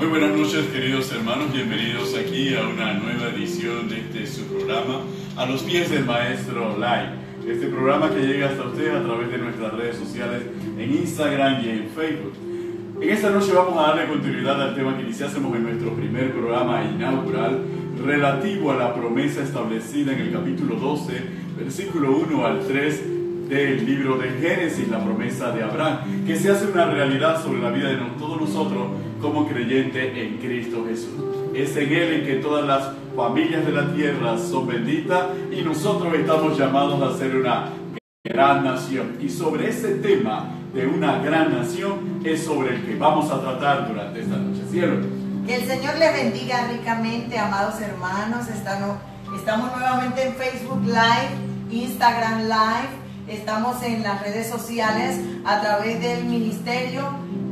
Muy buenas noches, queridos hermanos, bienvenidos aquí a una nueva edición de su programa, A los pies del Maestro Live. Este programa que llega hasta usted a través de nuestras redes sociales en Instagram y en Facebook. En esta noche vamos a darle continuidad al tema que iniciásemos en nuestro primer programa inaugural, relativo a la promesa establecida en el capítulo 12, versículo 1 al 3 del libro de Génesis, la promesa de Abraham, que se hace una realidad sobre la vida de todos nosotros como creyentes en Cristo Jesús. Es en Él en que todas las familias de la tierra son benditas y nosotros estamos llamados a ser una gran nación. Y sobre ese tema de una gran nación es sobre el que vamos a tratar durante esta noche. Cielo. Que el Señor les bendiga ricamente, amados hermanos. Estamos nuevamente en Facebook Live, Instagram Live. Estamos en las redes sociales a través del ministerio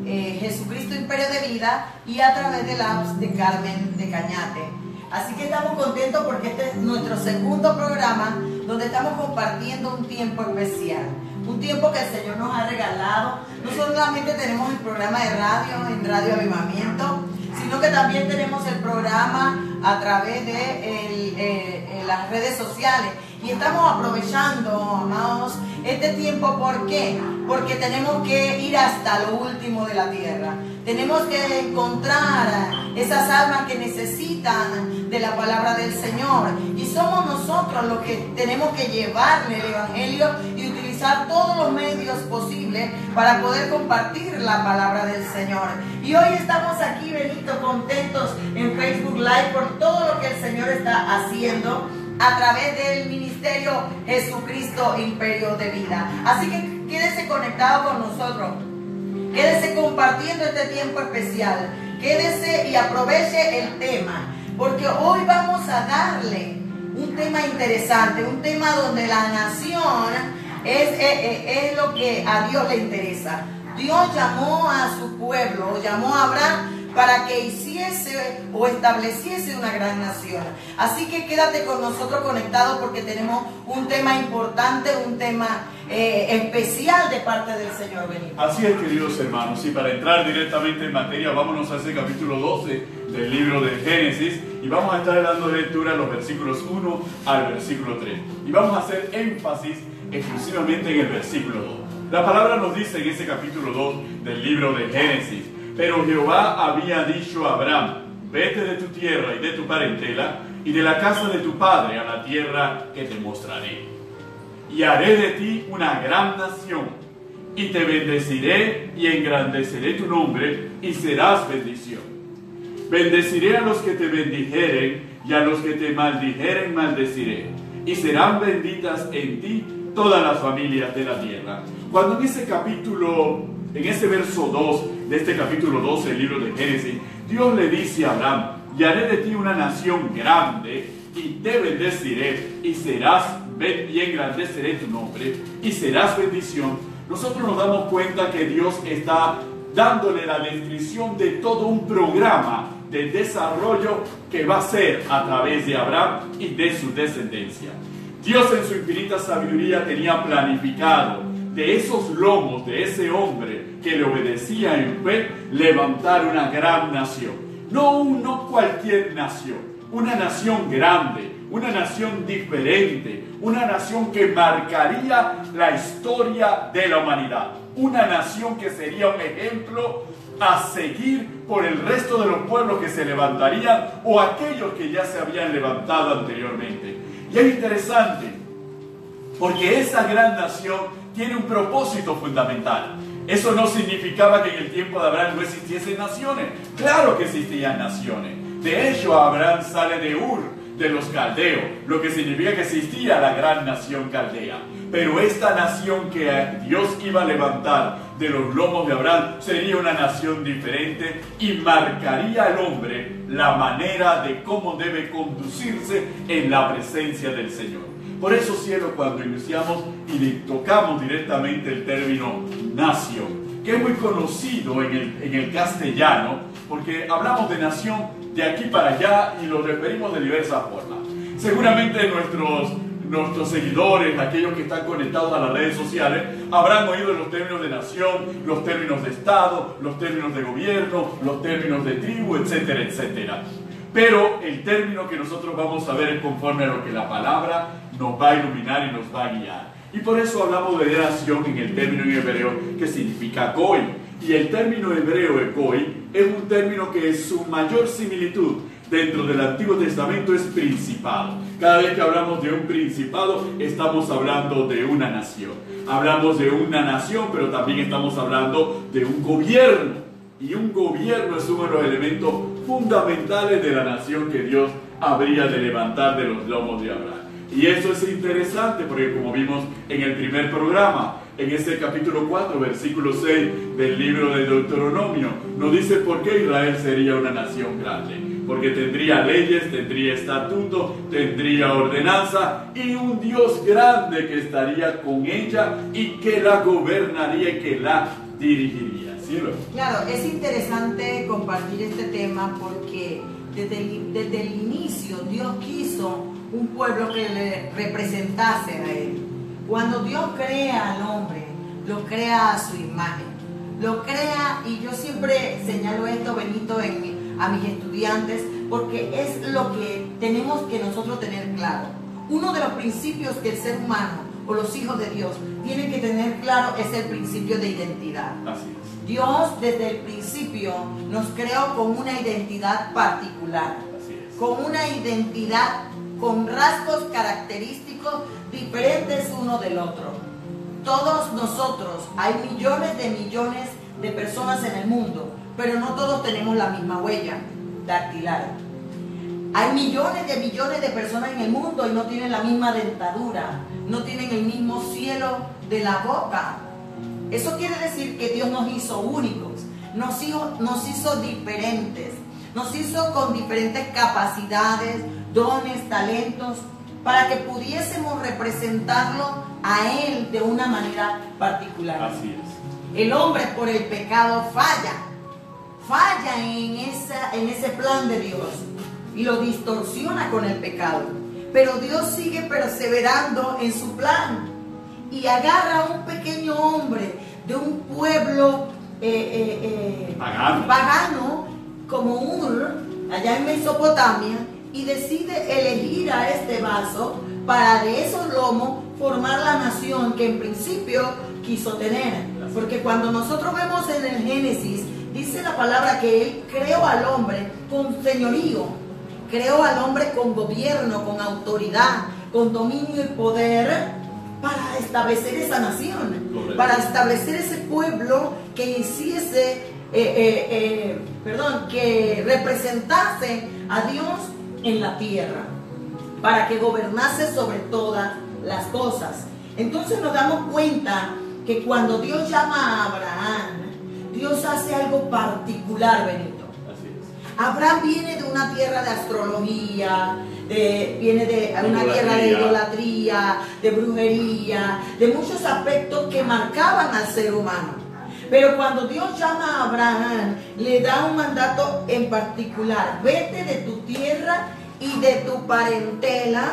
Jesucristo Imperio de Vida y a través de la apps de Carmen de Cañate. Así que estamos contentos porque este es nuestro segundo programa donde estamos compartiendo un tiempo especial. Un tiempo que el Señor nos ha regalado. No solamente tenemos el programa de radio en Radio Avivamiento, sino que también tenemos el programa a través de las redes sociales. Y estamos aprovechando, amados, este tiempo. ¿Por qué? Porque tenemos que ir hasta lo último de la tierra. Tenemos que encontrar esas almas que necesitan de la palabra del Señor. Y somos nosotros los que tenemos que llevarle el Evangelio y utilizar todos los medios posibles para poder compartir la palabra del Señor. Y hoy estamos aquí, Benito, contentos en Facebook Live por todo lo que el Señor está haciendo a través del ministerio Jesucristo Imperio de Vida. Así que quédese conectado con nosotros, quédese compartiendo este tiempo especial, quédese y aproveche el tema, porque hoy vamos a darle un tema interesante, un tema donde la nación es lo que a Dios le interesa. Dios llamó a su pueblo, llamó a Abraham para que hiciese o estableciese una gran nación. Así que quédate con nosotros conectados porque tenemos un tema importante, un tema especial de parte del Señor Benito. Así es, queridos hermanos, y para entrar directamente en materia, vámonos a ese capítulo 12 del libro de Génesis y vamos a estar dando lectura a los versículos 1 al versículo 3. Y vamos a hacer énfasis exclusivamente en el versículo 2. La palabra nos dice en ese capítulo 2 del libro de Génesis: pero Jehová había dicho a Abraham, vete de tu tierra y de tu parentela y de la casa de tu padre a la tierra que te mostraré. Y haré de ti una gran nación, y te bendeciré y engrandeceré tu nombre, y serás bendición. Bendeciré a los que te bendijeren, y a los que te maldijeren maldeciré, y serán benditas en ti todas las familias de la tierra. Cuando en ese capítulo, en ese verso 2 de este capítulo 12 del libro de Génesis, Dios le dice a Abraham: y haré de ti una nación grande, y te bendeciré, y engrandeceré tu nombre, y serás bendición. Nosotros nos damos cuenta que Dios está dándole la descripción de todo un programa de desarrollo que va a ser a través de Abraham y de su descendencia. Dios en su infinita sabiduría tenía planificado de esos lomos, de ese hombre que le obedecía en fe, levantar una gran nación. No cualquier nación, una nación grande, una nación diferente, una nación que marcaría la historia de la humanidad, una nación que sería un ejemplo a seguir por el resto de los pueblos que se levantarían o aquellos que ya se habían levantado anteriormente. Y es interesante porque esa gran nación tiene un propósito fundamental. Eso no significaba que en el tiempo de Abraham no existiesen naciones. Claro que existían naciones. De hecho, Abraham sale de Ur, de los caldeos, lo que significa que existía la gran nación caldea. Pero esta nación que Dios iba a levantar de los lomos de Abraham sería una nación diferente y marcaría al hombre la manera de cómo debe conducirse en la presencia del Señor. Por eso, cielo, cuando iniciamos y tocamos directamente el término nación, que es muy conocido en el castellano, porque hablamos de nación de aquí para allá y lo referimos de diversas formas. Seguramente nuestros seguidores, aquellos que están conectados a las redes sociales, habrán oído los términos de nación, los términos de Estado, los términos de gobierno, los términos de tribu, etcétera, etcétera. Pero el término que nosotros vamos a ver es conforme a lo que la palabra nos va a iluminar y nos va a guiar. Y por eso hablamos de nación en el término en hebreo que significa goy. Y el término hebreo de goy es un término que es su mayor similitud dentro del Antiguo Testamento es principado. Cada vez que hablamos de un principado, estamos hablando de una nación. Hablamos de una nación, pero también estamos hablando de un gobierno. Y un gobierno es uno de los elementos fundamentales de la nación que Dios habría de levantar de los lomos de Abraham. Y eso es interesante porque, como vimos en el primer programa, en ese capítulo 4, versículo 6 del libro de Deuteronomio, nos dice por qué Israel sería una nación grande. Porque tendría leyes, tendría estatutos, tendría ordenanza y un Dios grande que estaría con ella y que la gobernaría y que la dirigiría. ¿Sí? Claro, es interesante compartir este tema porque desde el inicio Dios quiso un pueblo que le representase a Él. Cuando Dios crea al hombre, lo crea a su imagen. Lo crea, y yo siempre señalo esto, Benito, a mis estudiantes, porque es lo que tenemos que nosotros tener claro. Uno de los principios que el ser humano o los hijos de Dios tienen que tener claro es el principio de identidad. Así es. Dios desde el principio nos creó con una identidad particular, con una identidad con rasgos característicos diferentes uno del otro. Todos nosotros, hay millones de personas en el mundo, pero no todos tenemos la misma huella dactilar. Hay millones de personas en el mundo y no tienen la misma dentadura, no tienen el mismo cielo de la boca. Eso quiere decir que Dios nos hizo únicos, nos hizo diferentes, nos hizo con diferentes capacidades, dones, talentos, para que pudiésemos representarlo a Él de una manera particular. Así es. El hombre por el pecado falla en ese plan de Dios y lo distorsiona con el pecado. Pero Dios sigue perseverando en su plan y agarra a un pequeño hombre de un pueblo pagano como Ur, allá en Mesopotamia, y decide elegir a este vaso para de esos lomos formar la nación que en principio quiso tener. Porque cuando nosotros vemos en el Génesis, dice la palabra que Él creó al hombre con señorío, creó al hombre con gobierno, con autoridad, con dominio y poder, para establecer esa nación, para establecer ese pueblo que hiciese, que representase a Dios en la tierra, para que gobernase sobre todas las cosas. Entonces nos damos cuenta que cuando Dios llama a Abraham, Dios hace algo particular, Benito. Así es. Abraham viene de una tierra de astrología, viene de una tierra de idolatría, de brujería, de muchos aspectos que marcaban al ser humano. Pero cuando Dios llama a Abraham, le da un mandato en particular: vete de tu tierra y de tu parentela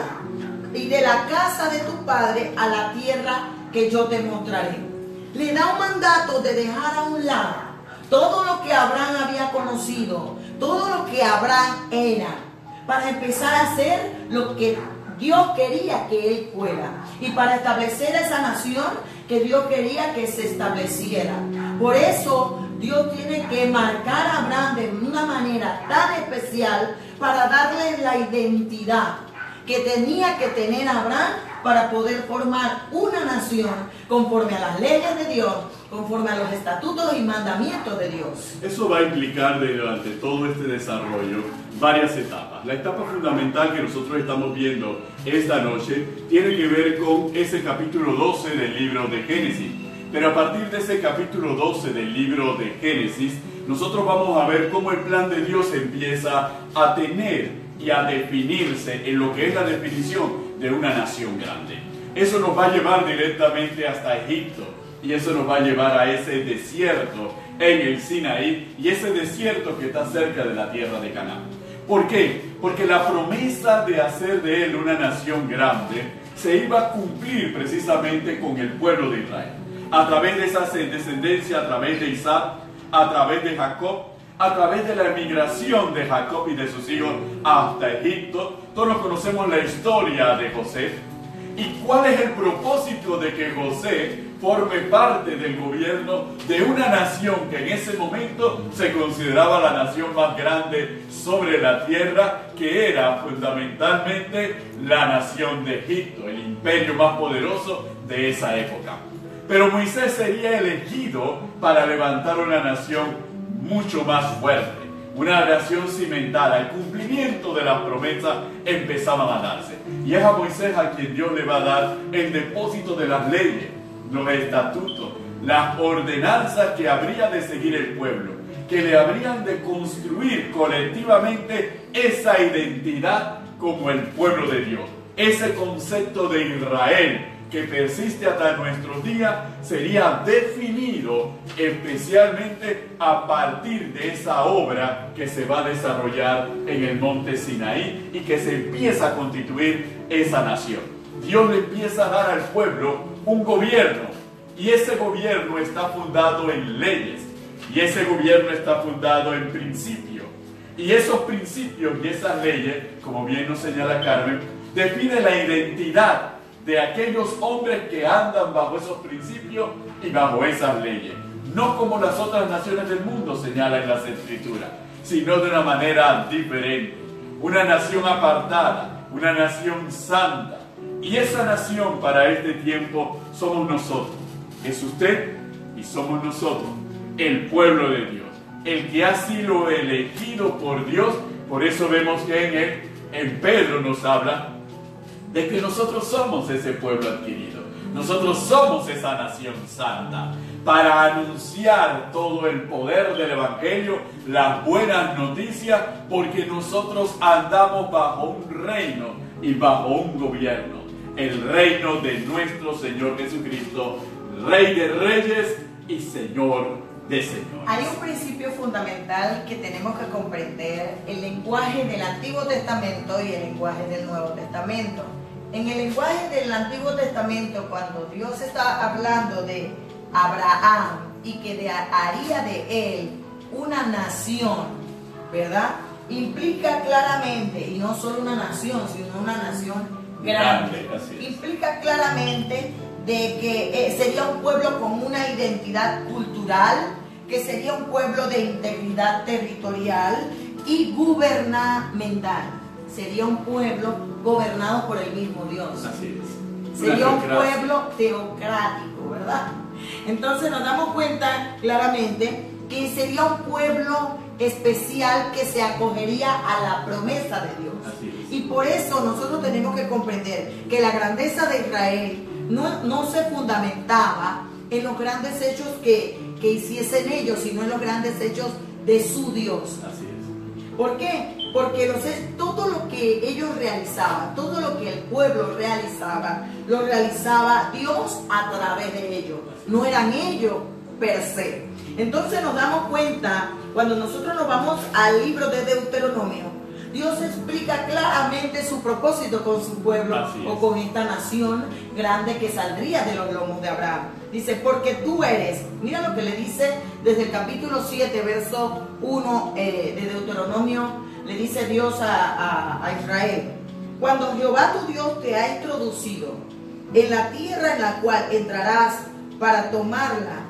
y de la casa de tu padre a la tierra que yo te mostraré. Le da un mandato de dejar a un lado todo lo que Abraham había conocido, todo lo que Abraham era, para empezar a hacer lo que Dios quería que él fuera, y para establecer esa nación que Dios quería que se estableciera. Por eso Dios tiene que marcar a Abraham de una manera tan especial para darle la identidad que tenía que tener Abraham para poder formar una nación conforme a las leyes de Dios, conforme a los estatutos y mandamientos de Dios. Eso va a implicar durante todo este desarrollo varias etapas. La etapa fundamental que nosotros estamos viendo esta noche tiene que ver con ese capítulo 12 del libro de Génesis. Pero a partir de ese capítulo 12 del libro de Génesis, nosotros vamos a ver cómo el plan de Dios empieza a tener y a definirse en lo que es la definición de una nación grande. Eso nos va a llevar directamente hasta Egipto, y eso nos va a llevar a ese desierto en el Sinaí, y ese desierto que está cerca de la tierra de Canaán. ¿Por qué? Porque la promesa de hacer de él una nación grande se iba a cumplir precisamente con el pueblo de Israel. A través de esa descendencia, a través de Isaac, a través de Jacob, a través de la emigración de Jacob y de sus hijos hasta Egipto. Todos conocemos la historia de José. ¿Y cuál es el propósito de que José forme parte del gobierno de una nación que en ese momento se consideraba la nación más grande sobre la tierra, que era fundamentalmente la nación de Egipto, el imperio más poderoso de esa época? Pero Moisés sería elegido para levantar una nación mucho más fuerte, una nación cimentada. El cumplimiento de las promesas empezaban a darse. Y es a Moisés a quien Dios le va a dar el depósito de las leyes, los estatutos, las ordenanzas que habría de seguir el pueblo, que le habrían de construir colectivamente esa identidad como el pueblo de Dios. Ese concepto de Israel que persiste hasta nuestros días sería definido especialmente a partir de esa obra que se va a desarrollar en el monte Sinaí y que se empieza a constituir esa nación. Dios le empieza a dar al pueblo un gobierno, y ese gobierno está fundado en leyes, y ese gobierno está fundado en principios, y esos principios y esas leyes, como bien nos señala Carmen, definen la identidad de aquellos hombres que andan bajo esos principios y bajo esas leyes. No como las otras naciones del mundo señalan en las Escrituras, sino de una manera diferente. Una nación apartada, una nación santa. Y esa nación para este tiempo somos nosotros. Es usted y somos nosotros, el pueblo de Dios, el que ha sido elegido por Dios. Por eso vemos que en Pedro nos habla de que nosotros somos ese pueblo adquirido. Nosotros somos esa nación santa para anunciar todo el poder del Evangelio, las buenas noticias, porque nosotros andamos bajo un reino y bajo un gobierno, el reino de nuestro Señor Jesucristo, Rey de Reyes y Señor de Señores. Hay un principio fundamental que tenemos que comprender: el lenguaje del Antiguo Testamento y el lenguaje del Nuevo Testamento. En el lenguaje del Antiguo Testamento, cuando Dios está hablando de Abraham y que haría de él una nación, ¿verdad? Implica claramente, y no solo una nación, sino una nación grande. Implica claramente de que sería un pueblo con una identidad cultural, que sería un pueblo de integridad territorial y gubernamental. Sería un pueblo gobernado por el mismo Dios. Así es. Sería un pueblo teocrático, ¿verdad? Entonces nos damos cuenta claramente que sería un pueblo especial que se acogería a la promesa de Dios. Así es. Y por eso nosotros tenemos que comprender que la grandeza de Israel no se fundamentaba en los grandes hechos que hiciesen ellos, sino en los grandes hechos de su Dios. Así es. ¿Por qué? Porque todo lo que ellos realizaban, todo lo que el pueblo realizaba, lo realizaba Dios a través de ellos. No eran ellos per se. Entonces nos damos cuenta, cuando nosotros nos vamos al libro de Deuteronomio, Dios explica claramente su propósito con su pueblo o con esta nación grande que saldría de los lomos de Abraham. Dice, porque tú eres, mira lo que le dice desde el capítulo 7, verso 1 de Deuteronomio. Le dice Dios a Israel: cuando Jehová tu Dios te ha introducido en la tierra en la cual entrarás para tomarla,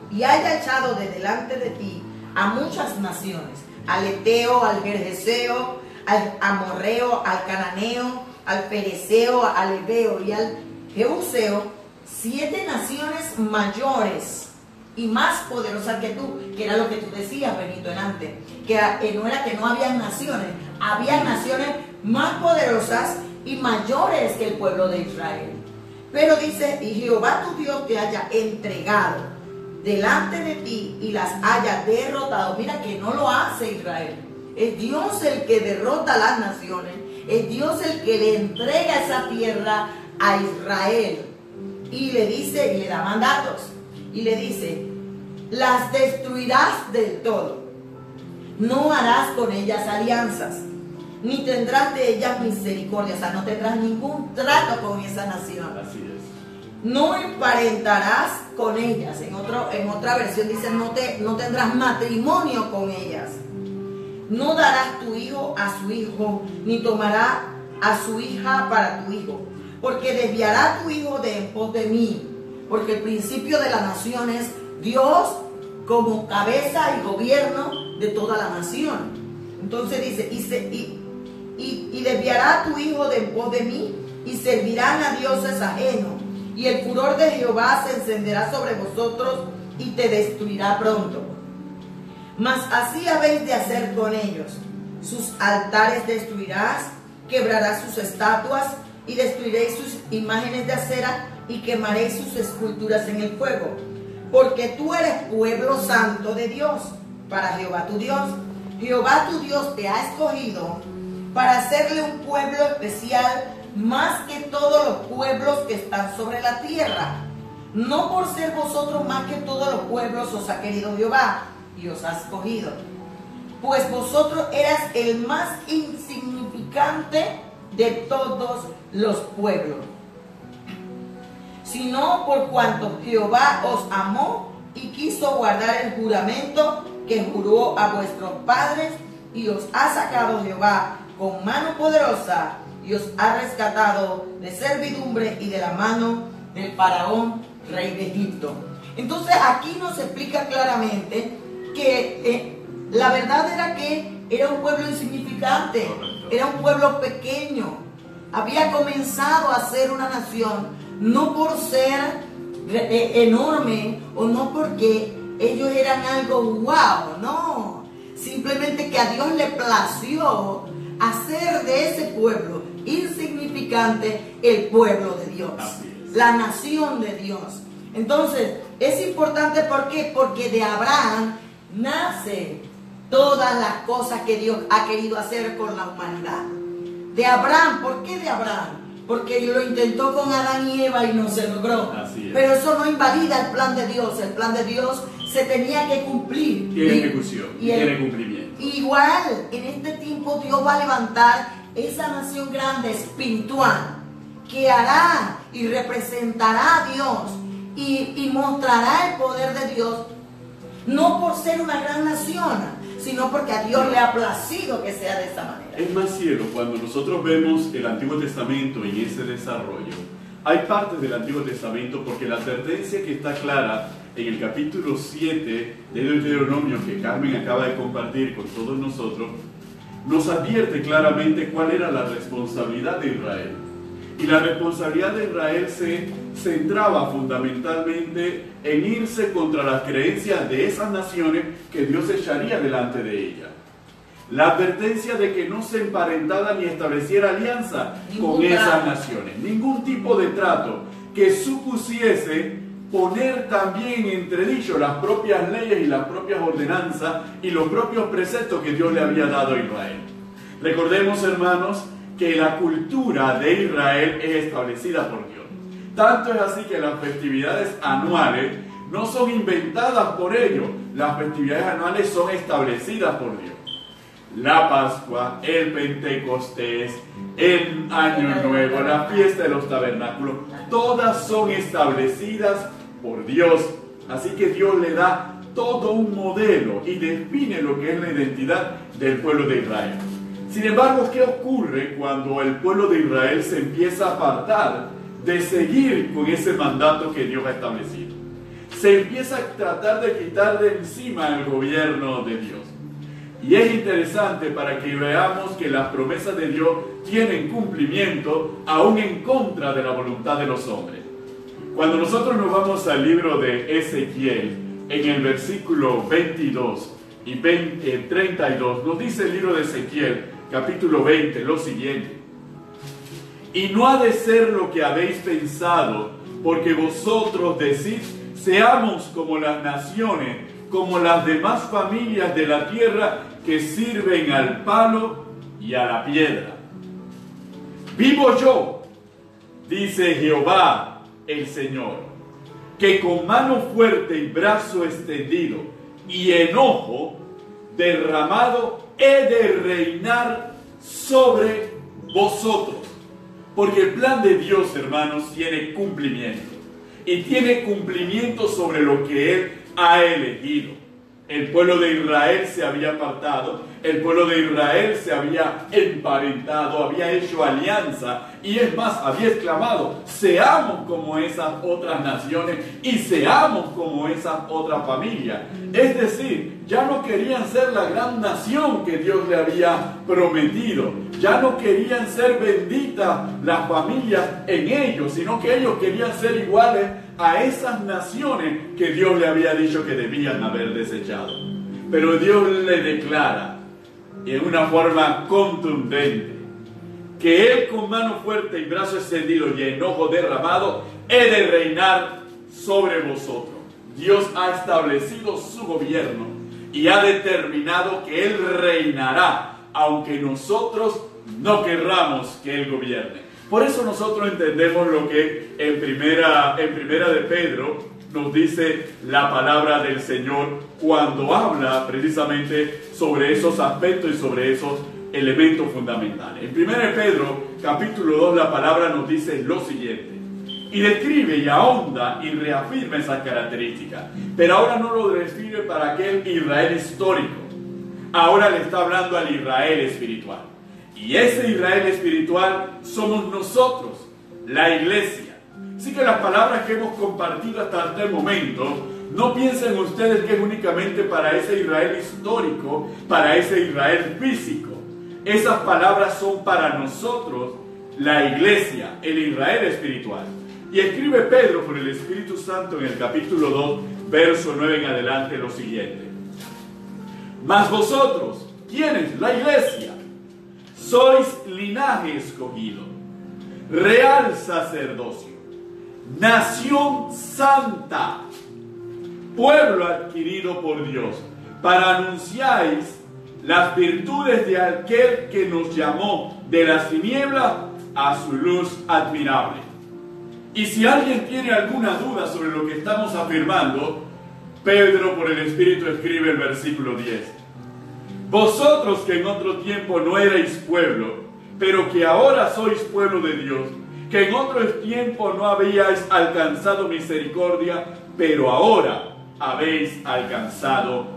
y haya echado de delante de ti a muchas naciones, al Eteo, al Gergeseo, al Amorreo, al Cananeo, al Pereceo, al Ebeo y al Jebuseo, 7 naciones mayores y más poderosas que tú, que era lo que tú decías, Benito, antes, que no era que no había naciones, había naciones más poderosas y mayores que el pueblo de Israel. Pero dice, y Jehová tu Dios te haya entregado delante de ti y las haya derrotado. Mira que no lo hace Israel, es Dios el que derrota a las naciones, es Dios el que le entrega esa tierra a Israel. Y le dice, y le da mandatos, y le dice, las destruirás del todo, no harás con ellas alianzas, ni tendrás de ellas misericordia, o sea, no tendrás ningún trato con esa nación. Así es. No emparentarás con ellas. En otra versión dice, no tendrás matrimonio con ellas. No darás tu hijo a su hijo, ni tomará a su hija para tu hijo, porque desviará tu hijo de en pos de mí. Porque el principio de la nación es Dios como cabeza y gobierno de toda la nación. Entonces dice, y desviará tu hijo de en pos de mí, y servirán a dioses ajenos. Y el furor de Jehová se encenderá sobre vosotros y te destruirá pronto. Mas así habéis de hacer con ellos. Sus altares destruirás, quebrarás sus estatuas y destruiréis sus imágenes de acera y quemaréis sus esculturas en el fuego. Porque tú eres pueblo santo de Dios, para Jehová tu Dios. Jehová tu Dios te ha escogido para hacerle un pueblo especial, más que todos los pueblos que están sobre la tierra. No por ser vosotros más que todos los pueblos os ha querido Jehová y os ha escogido, pues vosotros eras el más insignificante de todos los pueblos, sino por cuanto Jehová os amó y quiso guardar el juramento que juró a vuestros padres, y os ha sacado Jehová con mano poderosa, y os ha rescatado de servidumbre y de la mano del faraón, rey de Egipto. Entonces aquí nos explica claramente que la verdad era que era un pueblo insignificante, era un pueblo pequeño. Había comenzado a ser una nación, no por ser enorme o no porque ellos eran algo wow, no. Simplemente que a Dios le plació hacer de ese pueblo insignificante el pueblo de Dios, la nación de Dios. Entonces es importante, ¿por qué? Porque de Abraham nace todas las cosas que Dios ha querido hacer con la humanidad. De Abraham, ¿por qué de Abraham? Porque lo intentó con Adán y Eva y no se logró. Pero eso no invalida el plan de Dios. El plan de Dios se tenía que cumplir. Tiene ejecución, tiene cumplimiento. Igual, en este tiempo Dios va a levantar esa nación grande espiritual que hará y representará a Dios y mostrará el poder de Dios, no por ser una gran nación, sino porque a Dios le ha placido que sea de esta manera. Es más, cielo, cuando nosotros vemos el Antiguo Testamento en ese desarrollo, hay partes del Antiguo Testamento, porque la advertencia que está clara en el capítulo 7 de Deuteronomio, que Carmen acaba de compartir con todos nosotros, nos advierte claramente cuál era la responsabilidad de Israel. Y la responsabilidad de Israel se centraba fundamentalmente en irse contra las creencias de esas naciones que Dios echaría delante de ella. La advertencia de que no se emparentara ni estableciera alianza con esas naciones. Ningún tipo de trato que supusiese poner también en entredicho las propias leyes y las propias ordenanzas y los propios preceptos que Dios le había dado a Israel. Recordemos, hermanos, que la cultura de Israel es establecida por Dios. Tanto es así que las festividades anuales no son inventadas por ellos. Las festividades anuales son establecidas por Dios. La Pascua, el Pentecostés, el Año Nuevo, la fiesta de los tabernáculos, todas son establecidas por Dios. Así que Dios le da todo un modelo y define lo que es la identidad del pueblo de Israel. Sin embargo, ¿qué ocurre cuando el pueblo de Israel se empieza a apartar de seguir con ese mandato que Dios ha establecido? Se empieza a tratar de quitar de encima el gobierno de Dios. Y es interesante para que veamos que las promesas de Dios tienen cumplimiento aún en contra de la voluntad de los hombres. Cuando nosotros nos vamos al libro de Ezequiel, en el versículo 22 y 32, nos dice el libro de Ezequiel, capítulo 20, lo siguiente: y no ha de ser lo que habéis pensado, porque vosotros decís, seamos como las naciones, como las demás familias de la tierra que sirven al palo y a la piedra. Vivo yo, dice Jehová el Señor, que con mano fuerte y brazo extendido y enojo derramado he de reinar sobre vosotros. Porque el plan de Dios, hermanos, tiene cumplimiento. Y tiene cumplimiento sobre lo que Él ha elegido. El pueblo de Israel se había apartado, el pueblo de Israel se había emparentado, había hecho alianza y es más, había exclamado, seamos como esas otras naciones y seamos como esas otras familias. Es decir, ya no querían ser la gran nación que Dios le había prometido, ya no querían ser benditas las familias en ellos, sino que ellos querían ser iguales a esas naciones que Dios le había dicho que debían haber desechado. Pero Dios le declara en una forma contundente que Él con mano fuerte y brazo extendido y enojo derramado he de reinar sobre vosotros. Dios ha establecido su gobierno y ha determinado que Él reinará, aunque nosotros no querramos que Él gobierne. Por eso nosotros entendemos lo que en primera de Pedro nos dice la palabra del Señor cuando habla precisamente sobre esos aspectos y sobre esos elementos fundamentales. En primera de Pedro, capítulo 2, la palabra nos dice lo siguiente, y describe y ahonda y reafirma esas características, pero ahora no lo describe para aquel Israel histórico, ahora le está hablando al Israel espiritual. Y ese Israel espiritual somos nosotros, la iglesia. Así que las palabras que hemos compartido hasta el momento, no piensen ustedes que es únicamente para ese Israel histórico, para ese Israel físico. Esas palabras son para nosotros, la iglesia, el Israel espiritual. Y escribe Pedro por el Espíritu Santo en el capítulo 2, verso 9 en adelante lo siguiente. Mas vosotros, ¿quiénes? La iglesia. Sois linaje escogido, real sacerdocio, nación santa, pueblo adquirido por Dios, para anunciáis las virtudes de aquel que nos llamó de las tinieblas a su luz admirable. Y si alguien tiene alguna duda sobre lo que estamos afirmando, Pedro por el Espíritu escribe el versículo 10. Vosotros que en otro tiempo no erais pueblo, pero que ahora sois pueblo de Dios, que en otro tiempo no habíais alcanzado misericordia, pero ahora habéis alcanzado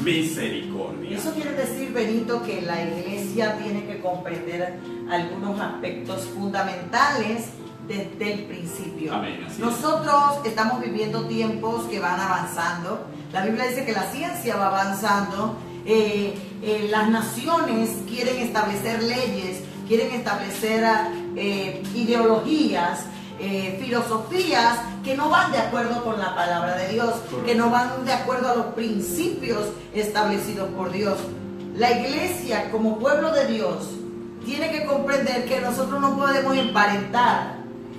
misericordia. Eso quiere decir, Benito, que la iglesia tiene que comprender algunos aspectos fundamentales desde el principio. Amén, nosotros estamos viviendo tiempos que van avanzando. La Biblia dice que la ciencia va avanzando. Las naciones quieren establecer leyes, quieren establecer ideologías, filosofías que no van de acuerdo con la palabra de Dios, que no van de acuerdo a los principios establecidos por Dios. La iglesia como pueblo de Dios tiene que comprender que nosotros no podemos emparentar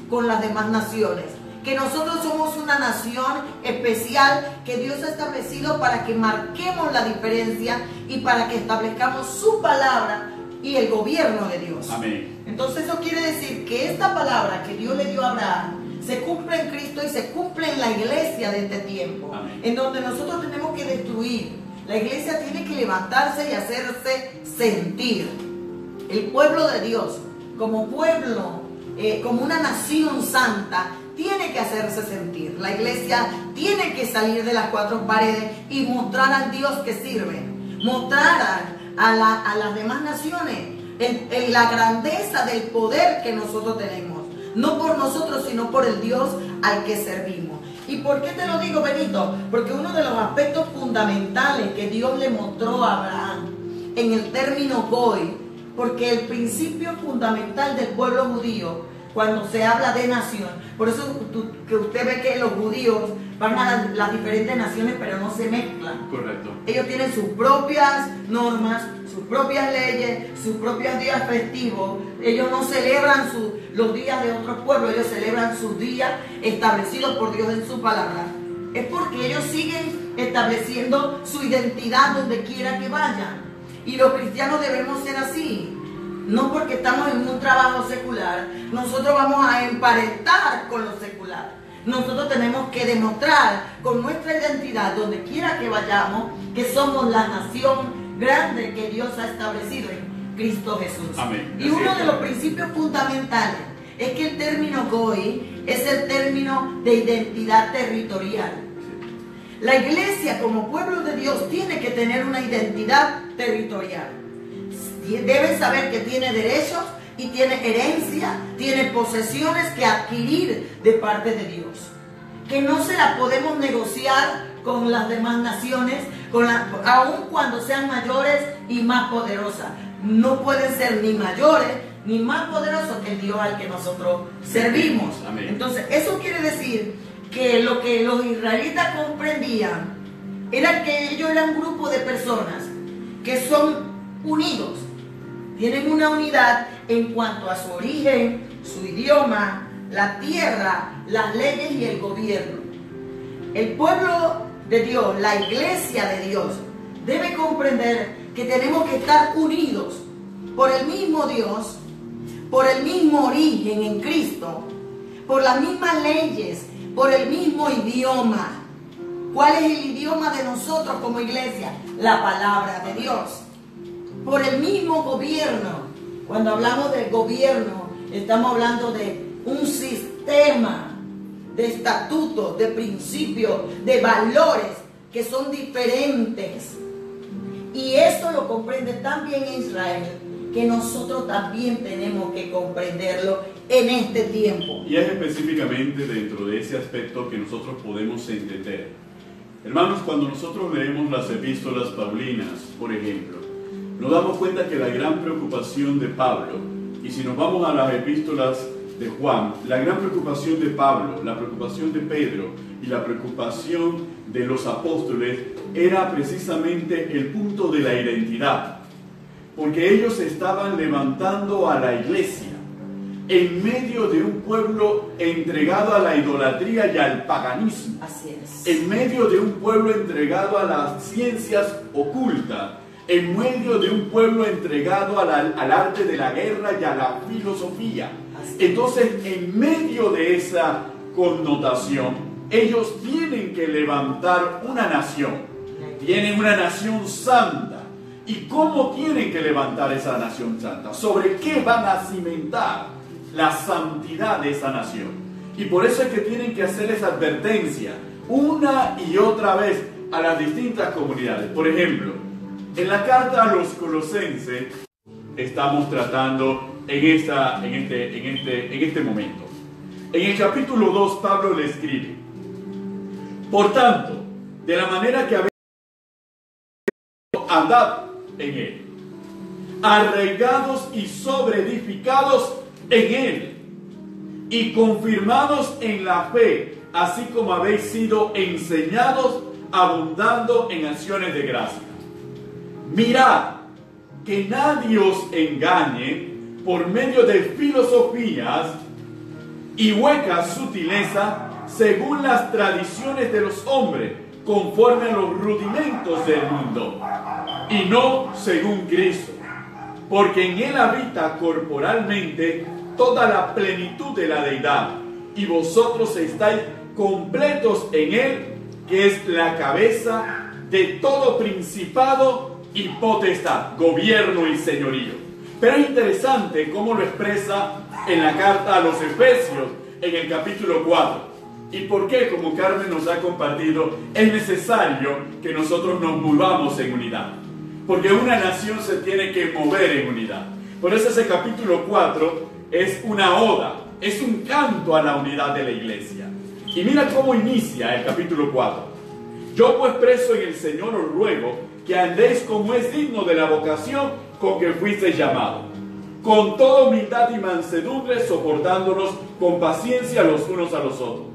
con las demás naciones, que nosotros somos una nación especial que Dios ha establecido para que marquemos la diferencia y para que establezcamos su palabra y el gobierno de Dios. Amén. Entonces eso quiere decir que esta palabra que Dios le dio a Abraham se cumple en Cristo y se cumple en la iglesia de este tiempo. Amén. En donde nosotros tenemos que destruir. La iglesia tiene que levantarse y hacerse sentir. El pueblo de Dios, como pueblo, como una nación santa, tiene que hacerse sentir. La iglesia tiene que salir de las cuatro paredes y mostrar al Dios que sirve. Mostrar a las demás naciones en la grandeza del poder que nosotros tenemos. No por nosotros, sino por el Dios al que servimos. ¿Y por qué te lo digo, Benito? Porque uno de los aspectos fundamentales que Dios le mostró a Abraham en el término Goy, porque el principio fundamental del pueblo judío, cuando se habla de nación, por eso que usted ve que los judíos van a las diferentes naciones, pero no se mezclan. Correcto. Ellos tienen sus propias normas, sus propias leyes, sus propios días festivos. Ellos no celebran los días de otros pueblos, ellos celebran sus días establecidos por Dios en su palabra. Es porque ellos siguen estableciendo su identidad donde quiera que vayan. Y los cristianos debemos ser así. No porque estamos en un trabajo secular, nosotros vamos a emparentar con lo secular. Nosotros tenemos que demostrar con nuestra identidad, donde quiera que vayamos, que somos la nación grande que Dios ha establecido. Cristo Jesús. Amén. Y uno de los principios fundamentales es que el término Goy es el término de identidad territorial. La iglesia como pueblo de Dios tiene que tener una identidad territorial. Debe saber que tiene derechos y tiene herencia, tiene posesiones que adquirir de parte de Dios, que no se las podemos negociar con las demás naciones, aun cuando sean mayores y más poderosas. No pueden ser ni mayores ni más poderosos que el Dios al que nosotros servimos. Amén. Entonces, eso quiere decir que lo que los israelitas comprendían era que ellos eran un grupo de personas que son unidos, tienen una unidad en cuanto a su origen, su idioma, la tierra, las leyes y el gobierno. El pueblo de Dios, la iglesia de Dios, debe comprender que tenemos que estar unidos por el mismo Dios, por el mismo origen en Cristo, por las mismas leyes, por el mismo idioma. ¿Cuál es el idioma de nosotros como iglesia? La palabra de Dios. Por el mismo gobierno. Cuando hablamos del gobierno, estamos hablando de un sistema de estatutos, de principios, de valores que son diferentes. Y esto lo comprende tan bien Israel, que nosotros también tenemos que comprenderlo en este tiempo. Y es específicamente dentro de ese aspecto que nosotros podemos entender. Hermanos, cuando nosotros leemos las epístolas paulinas, por ejemplo, nos damos cuenta que la gran preocupación de Pablo, y si nos vamos a las epístolas de Juan, la gran preocupación de Pablo, la preocupación de Pedro y la preocupación de los apóstoles era precisamente el punto de la identidad, porque ellos estaban levantando a la iglesia en medio de un pueblo entregado a la idolatría y al paganismo. Así es. En medio de un pueblo entregado a las ciencias ocultas, en medio de un pueblo entregado al arte de la guerra y a la filosofía. Entonces, en medio de esa connotación, ellos tienen que levantar una nación. Tienen una nación santa. ¿Y cómo tienen que levantar esa nación santa? ¿Sobre qué van a cimentar la santidad de esa nación? Y por eso es que tienen que hacer esa advertencia una y otra vez a las distintas comunidades. Por ejemplo, en la carta a los Colosenses estamos tratando en este momento. En el capítulo 2 Pablo le escribe: por tanto, de la manera que habéis andad en él, arraigados y sobreedificados en él, y confirmados en la fe, así como habéis sido enseñados, abundando en acciones de gracia. Mirad que nadie os engañe por medio de filosofías y huecas sutilezas, según las tradiciones de los hombres, conforme a los rudimentos del mundo, y no según Cristo, porque en él habita corporalmente toda la plenitud de la deidad, y vosotros estáis completos en él, que es la cabeza de todo principado y potestad, gobierno y señorío. Pero es interesante cómo lo expresa en la carta a los Efesios, en el capítulo 4. ¿Y por qué? Como Carmen nos ha compartido, es necesario que nosotros nos movamos en unidad. Porque una nación se tiene que mover en unidad. Por eso ese capítulo 4 es una oda, es un canto a la unidad de la iglesia. Y mira cómo inicia el capítulo 4. Yo pues preso en el Señor os ruego que andéis como es digno de la vocación con que fuisteis llamados, con toda humildad y mansedumbre, soportándonos con paciencia los unos a los otros,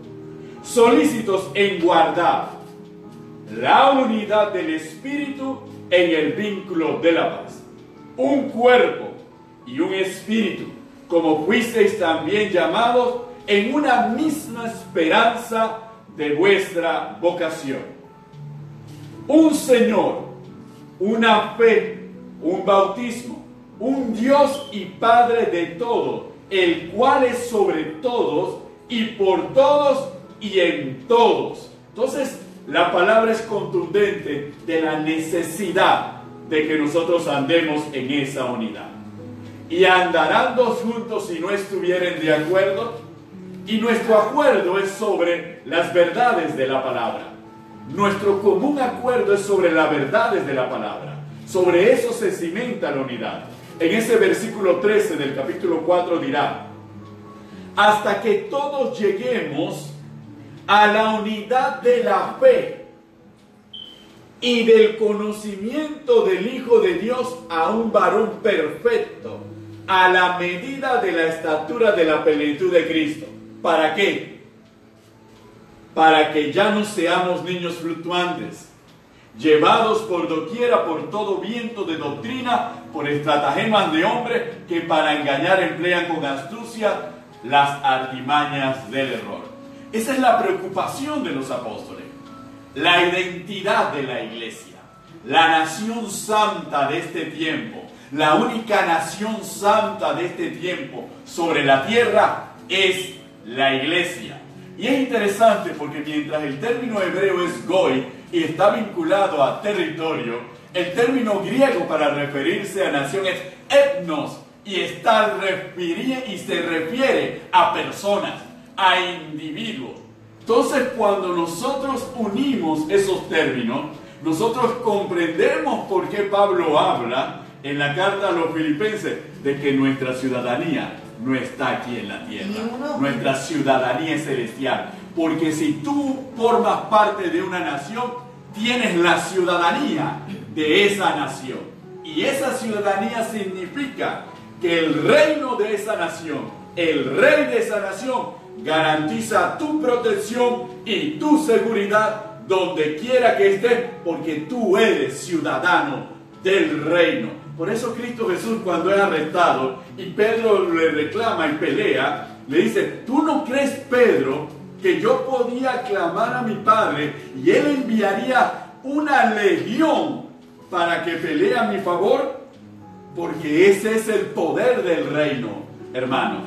solícitos en guardar la unidad del Espíritu en el vínculo de la paz. Un cuerpo y un espíritu, como fuisteis también llamados en una misma esperanza de vuestra vocación. Un Señor, una fe, un bautismo, un Dios y Padre de todos, el cual es sobre todos y por todos y en todos. Entonces, la palabra es contundente de la necesidad de que nosotros andemos en esa unidad. Y andarán dos juntos si no estuvieren de acuerdo. Y nuestro acuerdo es sobre las verdades de la palabra. Nuestro común acuerdo es sobre las verdades de la palabra. Sobre eso se cimenta la unidad. En ese versículo 13 del capítulo 4 dirá: hasta que todos lleguemos a la unidad de la fe y del conocimiento del Hijo de Dios, a un varón perfecto, a la medida de la estatura de la plenitud de Cristo. ¿Para qué? Para que ya no seamos niños fluctuantes, llevados por doquiera por todo viento de doctrina, por estratagemas de hombres que para engañar emplean con astucia las artimañas del error. Esa es la preocupación de los apóstoles. La identidad de la iglesia, la nación santa de este tiempo, la única nación santa de este tiempo sobre la tierra es la iglesia. Y es interesante porque mientras el término hebreo es goy y está vinculado a territorio, el término griego para referirse a nación es etnos y se refiere a personas, a individuos. Entonces, cuando nosotros unimos esos términos, nosotros comprendemos por qué Pablo habla en la carta a los Filipenses de que nuestra ciudadanía no está aquí en la tierra. Nuestra ciudadanía es celestial. Porque si tú formas parte de una nación, tienes la ciudadanía de esa nación. Y esa ciudadanía significa que el reino de esa nación, el rey de esa nación, garantiza tu protección y tu seguridad donde quiera que estés, porque tú eres ciudadano del reino. Por eso Cristo Jesús, cuando es arrestado y Pedro le reclama y pelea, le dice: ¿tú no crees, Pedro, que yo podía clamar a mi Padre y Él enviaría una legión para que pelee a mi favor? Porque ese es el poder del reino, hermano.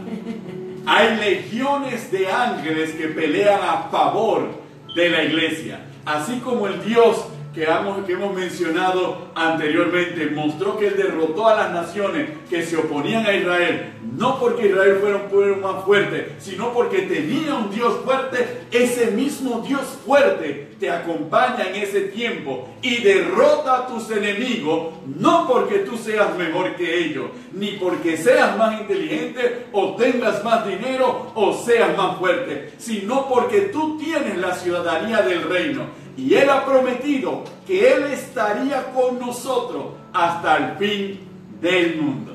Hay legiones de ángeles que pelean a favor de la iglesia. Así como el Dios que hemos mencionado anteriormente mostró que Él derrotó a las naciones que se oponían a Israel, no porque Israel fuera un pueblo más fuerte, sino porque tenía un Dios fuerte. Ese mismo Dios fuerte te acompaña en ese tiempo y derrota a tus enemigos, no porque tú seas mejor que ellos, ni porque seas más inteligente o tengas más dinero o seas más fuerte, sino porque tú tienes la ciudadanía del reino. Y Él ha prometido que Él estaría con nosotros hasta el fin del mundo.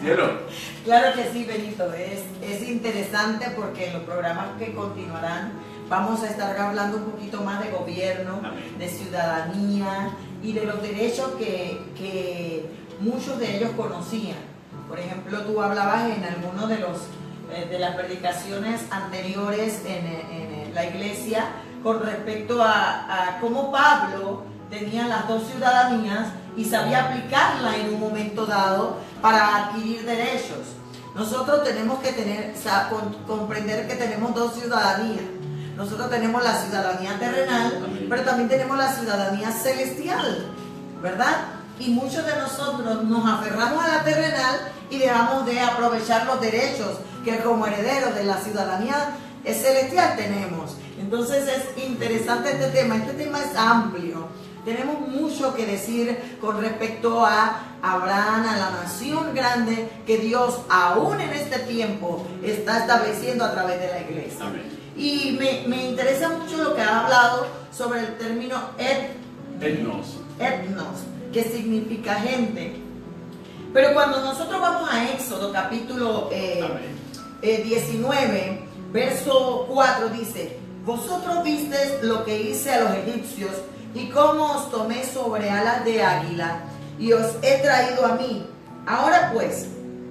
¿Cierto? Claro que sí, Benito. Es interesante porque en los programas que continuarán vamos a estar hablando un poquito más de gobierno, amén, de ciudadanía y de los derechos que muchos de ellos conocían. Por ejemplo, tú hablabas en alguno de las predicaciones anteriores en la iglesia con respecto a cómo Pablo tenía las dos ciudadanías y sabía aplicarla en un momento dado para adquirir derechos. Nosotros tenemos que comprender que tenemos dos ciudadanías. Nosotros tenemos la ciudadanía terrenal, pero también tenemos la ciudadanía celestial, ¿verdad? Y muchos de nosotros nos aferramos a la terrenal y dejamos de aprovechar los derechos que como herederos de la ciudadanía celestial tenemos. Entonces es interesante este tema es amplio. Tenemos mucho que decir con respecto a Abraham, a la nación grande que Dios aún en este tiempo está estableciendo a través de la iglesia. Amén. Y me interesa mucho lo que ha hablado sobre el término etnos, que significa gente. Pero cuando nosotros vamos a Éxodo capítulo 19, verso 4 dice: vosotros visteis lo que hice a los egipcios y cómo os tomé sobre alas de águila y os he traído a mí. Ahora pues,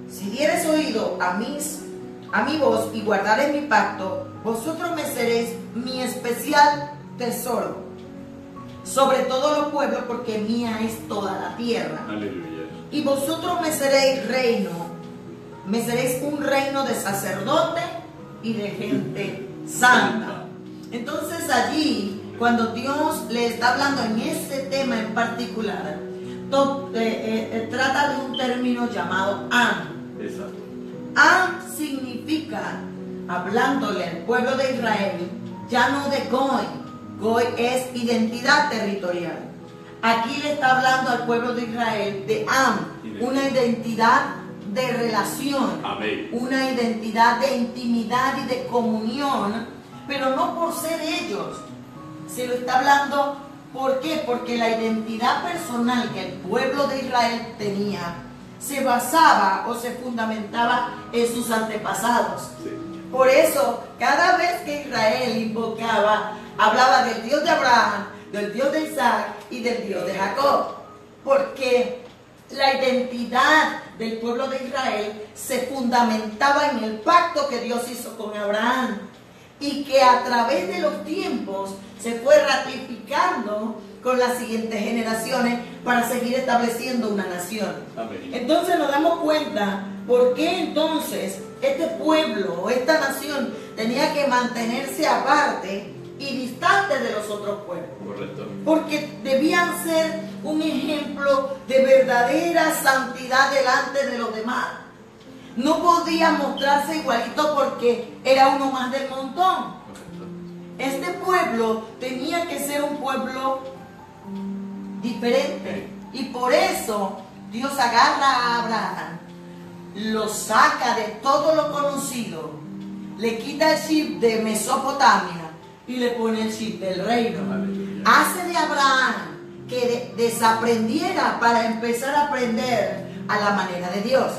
si diereis oído a mi voz y guardareis mi pacto, vosotros me seréis mi especial tesoro sobre todos los pueblos, porque mía es toda la tierra. Aleluya. Y vosotros me seréis un reino de sacerdote y de gente santa. Entonces allí, cuando Dios le está hablando en ese tema en particular, trata de un término llamado Am. Exacto. Am significa, hablándole al pueblo de Israel, ya no de Goy. Goy es identidad territorial. Aquí le está hablando al pueblo de Israel de Am, una identidad de relación, Amén. una identidad de intimidad y de comunión, pero no por ser ellos. Se lo está hablando, ¿por qué? Porque la identidad personal que el pueblo de Israel tenía se basaba o se fundamentaba en sus antepasados. Sí. Por eso, cada vez que Israel invocaba, hablaba del Dios de Abraham, del Dios de Isaac y del Dios de Jacob. Porque la identidad del pueblo de Israel se fundamentaba en el pacto que Dios hizo con Abraham y que a través de los tiempos se fue ratificando con las siguientes generaciones para seguir estableciendo una nación. Amén. Entonces nos damos cuenta por qué entonces este pueblo o esta nación tenía que mantenerse aparte y distante de los otros pueblos. Correcto. Porque debían ser un ejemplo de verdadera santidad delante de los demás. No podían mostrarse igualito porque era uno más del montón. Correcto. Este pueblo tenía que ser un pueblo diferente. Y por eso Dios agarra a Abraham, lo saca de todo lo conocido, le quita el chip de Mesopotamia y le pone el chip del reino. Aleluya. Hace de Abraham que desaprendiera para empezar a aprender a la manera de Dios.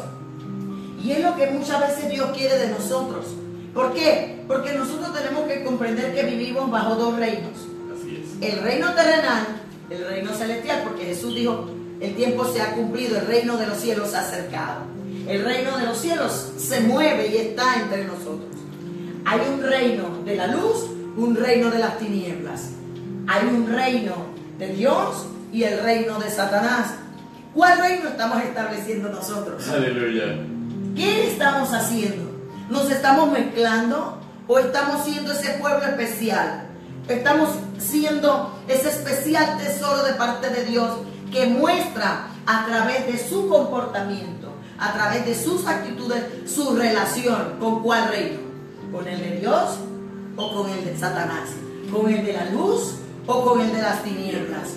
Y es lo que muchas veces Dios quiere de nosotros. ¿Por qué? Porque nosotros tenemos que comprender que vivimos bajo dos reinos. Así es. El reino terrenal, el reino celestial, porque Jesús dijo, el tiempo se ha cumplido, el reino de los cielos se ha acercado. El reino de los cielos se mueve y está entre nosotros. Hay un reino de la luz, un reino de las tinieblas. Hay un reino de Dios y el reino de Satanás. ¿Cuál reino estamos estableciendo nosotros? Aleluya. ¿Qué estamos haciendo? ¿Nos estamos mezclando o estamos siendo ese pueblo especial? Estamos siendo ese especial tesoro de parte de Dios que muestra a través de su comportamiento, a través de sus actitudes, su relación. ¿Con cuál reino? ¿Con el de Dios o con el de Satanás? ¿Con el de la luz o con el de las tinieblas?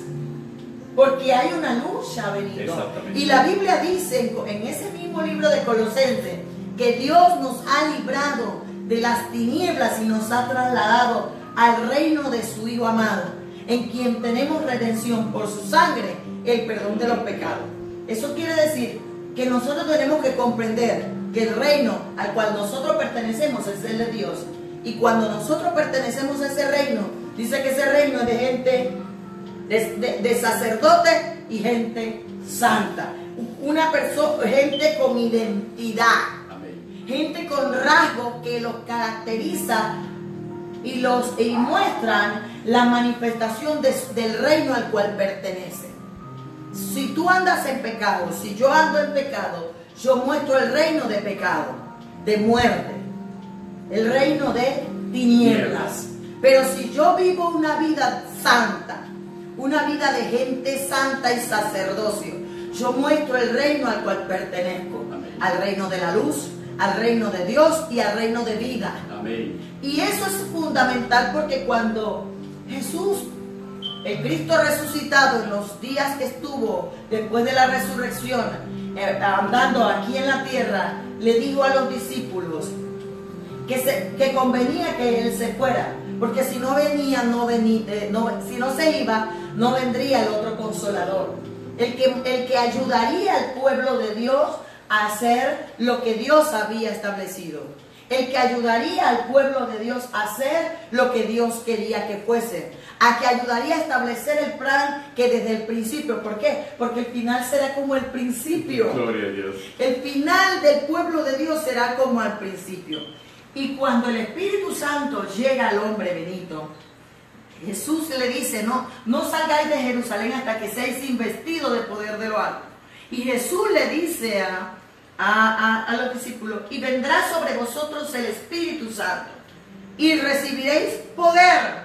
Porque hay una lucha, Benito. Exactamente. Y la Biblia dice en ese mismo libro de Colosenses que Dios nos ha librado de las tinieblas y nos ha trasladado al reino de su Hijo amado, en quien tenemos redención por su sangre, el perdón de los pecados. Eso quiere decir que nosotros tenemos que comprender que el reino al cual nosotros pertenecemos es el de Dios. Y cuando nosotros pertenecemos a ese reino, dice que ese reino es de gente, de sacerdotes y gente santa. Una persona, gente con identidad. Amén. Gente con rasgos que los caracteriza y muestran la manifestación del reino al cual pertenece. Si tú andas en pecado, si yo ando en pecado, yo muestro el reino de pecado, de muerte, el reino de tinieblas. Pero si yo vivo una vida santa, una vida de gente santa y sacerdocio, yo muestro el reino al cual pertenezco. Amén. Al reino de la luz, al reino de Dios y al reino de vida. Amén. Y eso es fundamental porque cuando Jesús, el Cristo resucitado, en los días que estuvo después de la resurrección, andando aquí en la tierra, le dijo a los discípulos que convenía que Él se fuera, porque si no venía, si no se iba, no vendría el otro consolador, el que ayudaría al pueblo de Dios a hacer lo que Dios había establecido, el que ayudaría al pueblo de Dios a hacer lo que Dios quería que fuese, a que ayudaría a establecer el plan que desde el principio. ¿Por qué? Porque el final será como el principio. Gloria a Dios. El final del pueblo de Dios será como al principio. Y cuando el Espíritu Santo llega al hombre, Benito, Jesús le dice, no salgáis de Jerusalén hasta que seáis investidos de poder de lo alto. Y Jesús le dice a los discípulos, y vendrá sobre vosotros el Espíritu Santo, y recibiréis poder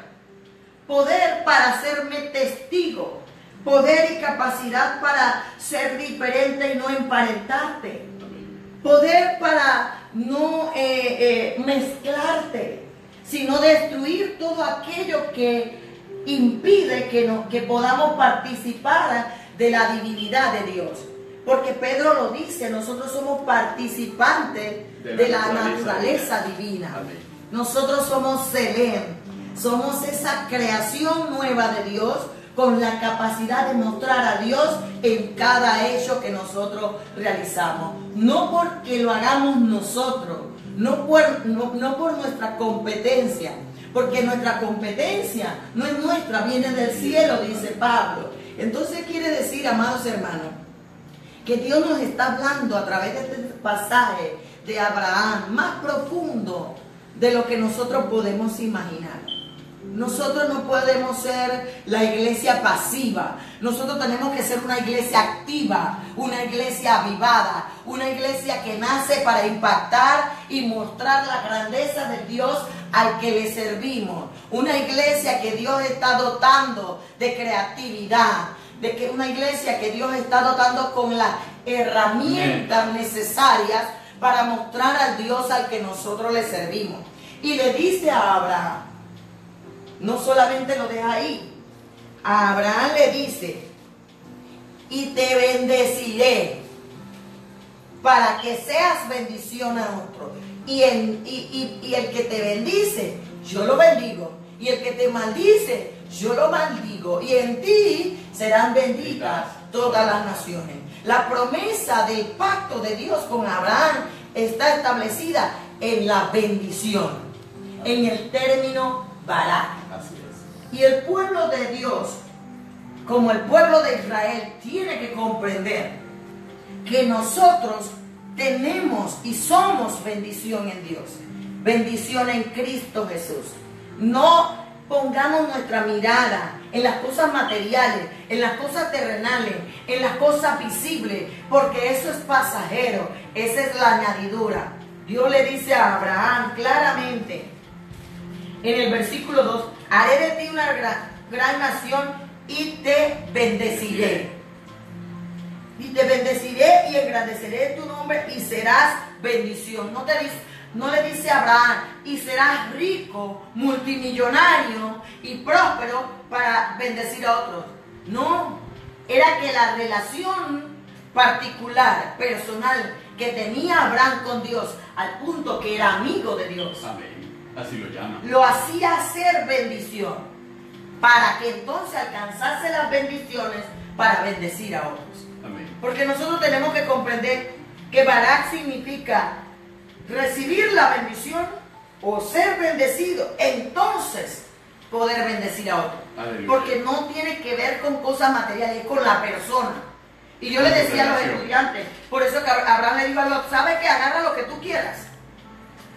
para hacerme testigo Poder y capacidad para ser diferente y no emparentarte. Poder para no mezclarte, sino destruir todo aquello que impide que podamos participar de la divinidad de Dios. Porque Pedro lo dice, nosotros somos participantes de la naturaleza divina. Amén. Nosotros somos Selem, somos esa creación nueva de Dios con la capacidad de mostrar a Dios en cada hecho que nosotros realizamos. No porque lo hagamos nosotros, no por nuestra competencia, porque nuestra competencia no es nuestra, viene del cielo, dice Pablo. Entonces quiere decir, amados hermanos, que Dios nos está hablando a través de este pasaje de Abraham más profundo de lo que nosotros podemos imaginar. Nosotros no podemos ser la iglesia pasiva. Nosotros tenemos que ser una iglesia activa, una iglesia avivada, una iglesia que nace para impactar y mostrar la grandeza de Dios al que le servimos. Una iglesia que Dios está dotando de creatividad, una iglesia que Dios está dotando con las herramientas necesarias para mostrar al Dios al que nosotros le servimos. Y le dice a Abraham, no solamente lo deja ahí, a Abraham le dice, y te bendeciré para que seas bendición a otro. Y el que te bendice, yo lo bendigo. Y el que te maldice, yo lo maldigo. Y en ti serán benditas todas las naciones. La promesa del pacto de Dios con Abraham está establecida en la bendición, en el término Barak. Así es. Y el pueblo de Dios, como el pueblo de Israel, tiene que comprender que nosotros tenemos y somos bendición en Dios, bendición en Cristo Jesús. No pongamos nuestra mirada en las cosas materiales, en las cosas terrenales, en las cosas visibles, porque eso es pasajero, esa es la añadidura. Dios le dice a Abraham claramente en el versículo 2, haré de ti una gran nación y te bendeciré. Y te bendeciré y engrandeceré tu nombre y serás bendición. No le dice a Abraham, y serás rico, multimillonario y próspero para bendecir a otros. No, era que la relación particular, personal que tenía Abraham con Dios, al punto que era amigo de Dios. Amén. Así lo llama. Lo hacía ser bendición, para que entonces alcanzase las bendiciones para bendecir a otros. Amén. Porque nosotros tenemos que comprender que Barak significa recibir la bendición o ser bendecido, entonces poder bendecir a otros. Aleluya. Porque no tiene que ver con cosas materiales, es con la persona. Y yo le decía a los estudiantes, por eso que Abraham le dijo a Lot, ¿sabes qué? Agarra lo que tú quieras.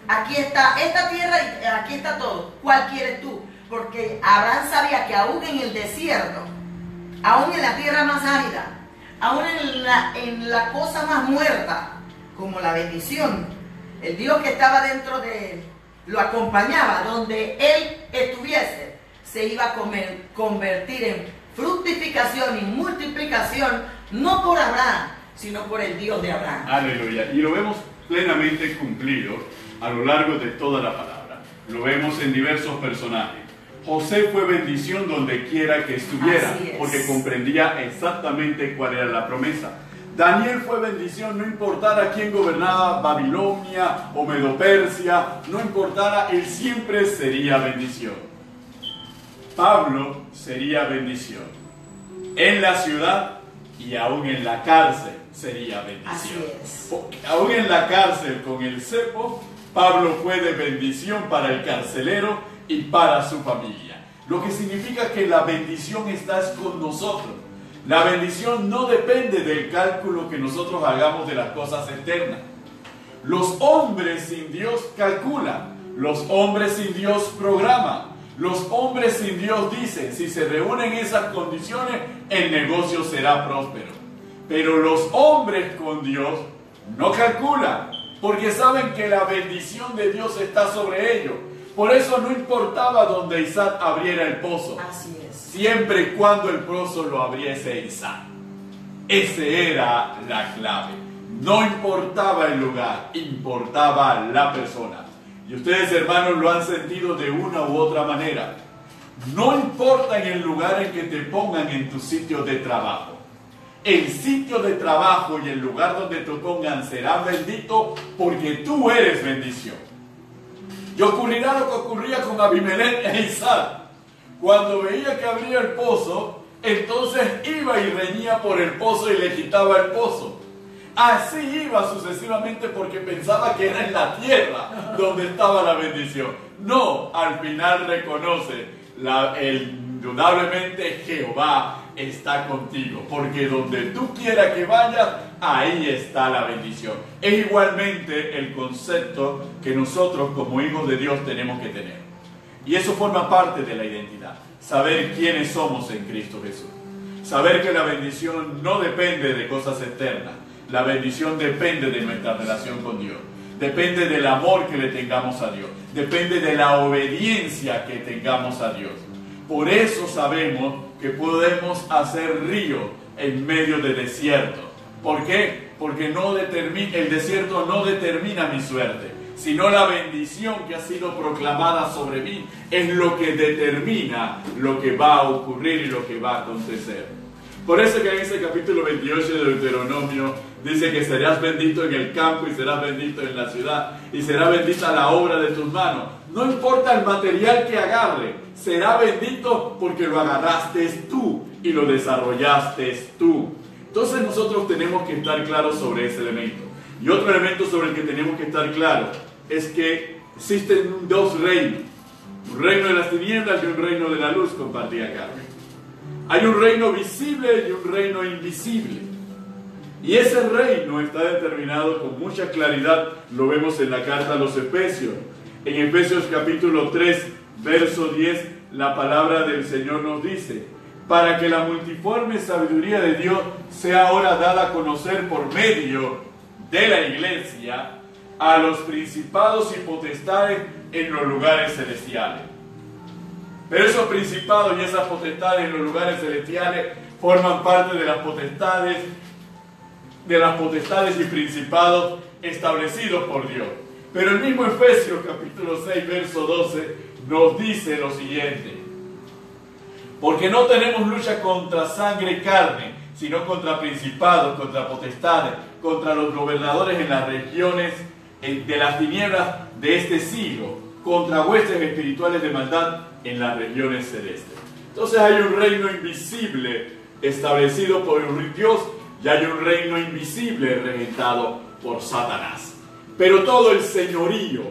Aquí está esta tierra y aquí está todo. ¿Cuál quieres tú? Porque Abraham sabía que aún en el desierto, aún en la tierra más árida, aún en la cosa más muerta, como la bendición, el Dios que estaba dentro de él lo acompañaba. Donde él estuviese, se iba a convertir en fructificación y multiplicación, no por Abraham, sino por el Dios de Abraham. Aleluya. Y lo vemos plenamente cumplido a lo largo de toda la palabra. Lo vemos en diversos personajes. José fue bendición donde quiera que estuviera, porque comprendía exactamente cuál era la promesa. Daniel fue bendición, no importara quién gobernaba Babilonia o Medo-Persia, no importara, él siempre sería bendición. Pablo sería bendición. En la ciudad y aún en la cárcel sería bendición. Así es. Aún en la cárcel con el cepo, Pablo fue de bendición para el carcelero y para su familia. Lo que significa que la bendición está con nosotros. La bendición no depende del cálculo que nosotros hagamos de las cosas externas. Los hombres sin Dios calculan. Los hombres sin Dios programan. Los hombres sin Dios dicen, si se reúnen esas condiciones, el negocio será próspero. Pero los hombres con Dios no calculan, porque saben que la bendición de Dios está sobre ellos. Por eso no importaba donde Isaac abriera el pozo. Así es. Siempre y cuando el pozo lo abriese Isaac. Esa era la clave. No importaba el lugar, importaba la persona. Y ustedes, hermanos, lo han sentido de una u otra manera. No importa en el lugar en que te pongan en tu sitio de trabajo. El sitio de trabajo y el lugar donde te pongan será bendito porque tú eres bendición. Y ocurrirá lo que ocurría con Abimelech e Isaac. Cuando veía que abría el pozo, entonces iba y reñía por el pozo y le quitaba el pozo. Así iba sucesivamente porque pensaba que era en la tierra donde estaba la bendición. No, al final reconoce, indudablemente Jehová está contigo, porque donde tú quieras que vayas, ahí está la bendición. Es igualmente el concepto que nosotros como hijos de Dios tenemos que tener. Y eso forma parte de la identidad. Saber quiénes somos en Cristo Jesús. Saber que la bendición no depende de cosas externas. La bendición depende de nuestra relación con Dios. Depende del amor que le tengamos a Dios. Depende de la obediencia que tengamos a Dios. Por eso sabemos que podemos hacer río en medio de desierto. ¿Por qué? Porque el desierto no determina mi suerte, sino la bendición que ha sido proclamada sobre mí es lo que determina lo que va a ocurrir y lo que va a acontecer. Por eso que en ese capítulo 28 de Deuteronomio dice que serás bendito en el campo y serás bendito en la ciudad y será bendita la obra de tus manos. No importa el material que agarre, será bendito porque lo agarraste tú y lo desarrollaste tú. Entonces nosotros tenemos que estar claros sobre ese elemento. Y otro elemento sobre el que tenemos que estar claros es que existen dos reinos. Un reino de las tinieblas y un reino de la luz, compartía Carmen. Hay un reino visible y un reino invisible. Y ese reino está determinado con mucha claridad, lo vemos en la carta a los Efesios. En Efesios capítulo 3, verso 10, la palabra del Señor nos dice: para que la multiforme sabiduría de Dios sea ahora dada a conocer por medio de la iglesia a los principados y potestades en los lugares celestiales. Pero esos principados y esas potestades en los lugares celestiales forman parte de las potestades y principados establecidos por Dios. Pero el mismo Efesios capítulo 6 verso 12 nos dice lo siguiente: porque no tenemos lucha contra sangre y carne, sino contra principados, contra potestades, contra los gobernadores en las regiones de las tinieblas de este siglo, contra huestes espirituales de maldad en las regiones celestes. Entonces hay un reino invisible establecido por Dios y hay un reino invisible regentado por Satanás. Pero todo el señorío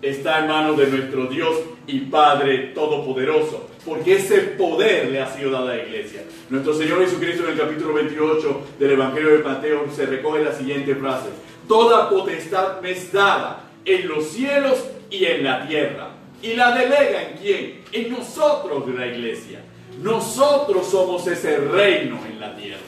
está en manos de nuestro Dios y Padre Todopoderoso, porque ese poder le ha sido dado a la iglesia. Nuestro Señor Jesucristo en el capítulo 28 del Evangelio de Mateo se recoge la siguiente frase: toda potestad me es dada en los cielos y en la tierra. ¿Y la delega en quién? En nosotros, de la iglesia. Nosotros somos ese reino en la tierra.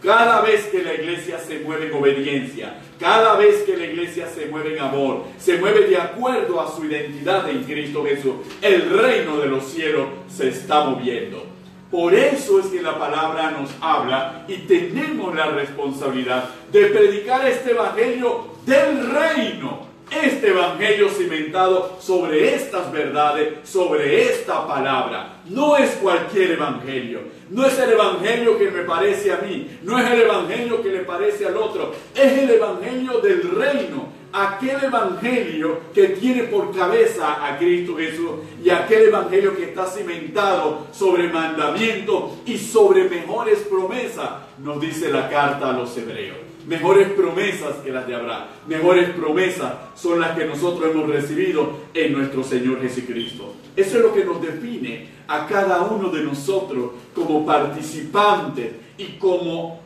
Cada vez que la iglesia se mueve en obediencia, cada vez que la iglesia se mueve en amor, se mueve de acuerdo a su identidad en Cristo Jesús, el reino de los cielos se está moviendo. Por eso es que la palabra nos habla y tenemos la responsabilidad de predicar este evangelio del reino. Este evangelio cimentado sobre estas verdades, sobre esta palabra. No es cualquier evangelio. No es el evangelio que me parece a mí. No es el evangelio que le parece al otro. Es el evangelio del reino. Aquel evangelio que tiene por cabeza a Cristo Jesús. Y aquel evangelio que está cimentado sobre mandamiento y sobre mejores promesas. Nos dice la carta a los hebreos. Mejores promesas que las de Abraham. Mejores promesas son las que nosotros hemos recibido en nuestro Señor Jesucristo. Eso es lo que nos define a cada uno de nosotros como participantes y como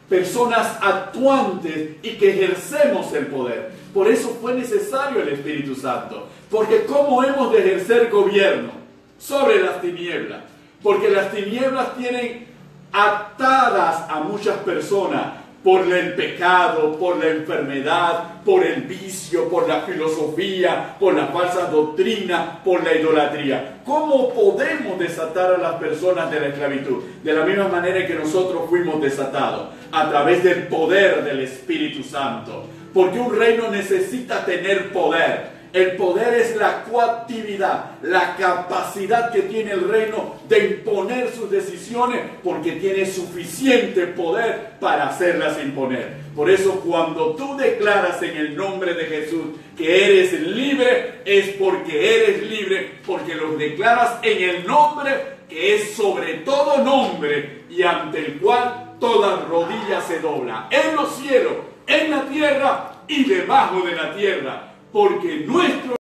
personas actuantes y que ejercemos el poder. Por eso fue necesario el Espíritu Santo. Porque ¿cómo hemos de ejercer gobierno sobre las tinieblas? Porque las tinieblas tienen atadas a muchas personas por el pecado, por la enfermedad, por el vicio, por la filosofía, por la falsa doctrina, por la idolatría. ¿Cómo podemos desatar a las personas de la esclavitud? De la misma manera que nosotros fuimos desatados, a través del poder del Espíritu Santo. Porque un reino necesita tener poder. El poder es la coactividad, la capacidad que tiene el reino de imponer sus decisiones, porque tiene suficiente poder para hacerlas imponer. Por eso cuando tú declaras en el nombre de Jesús que eres libre, es porque eres libre, porque lo declaras en el nombre que es sobre todo nombre y ante el cual toda rodilla se dobla, en los cielos, en la tierra y debajo de la tierra. Porque nuestro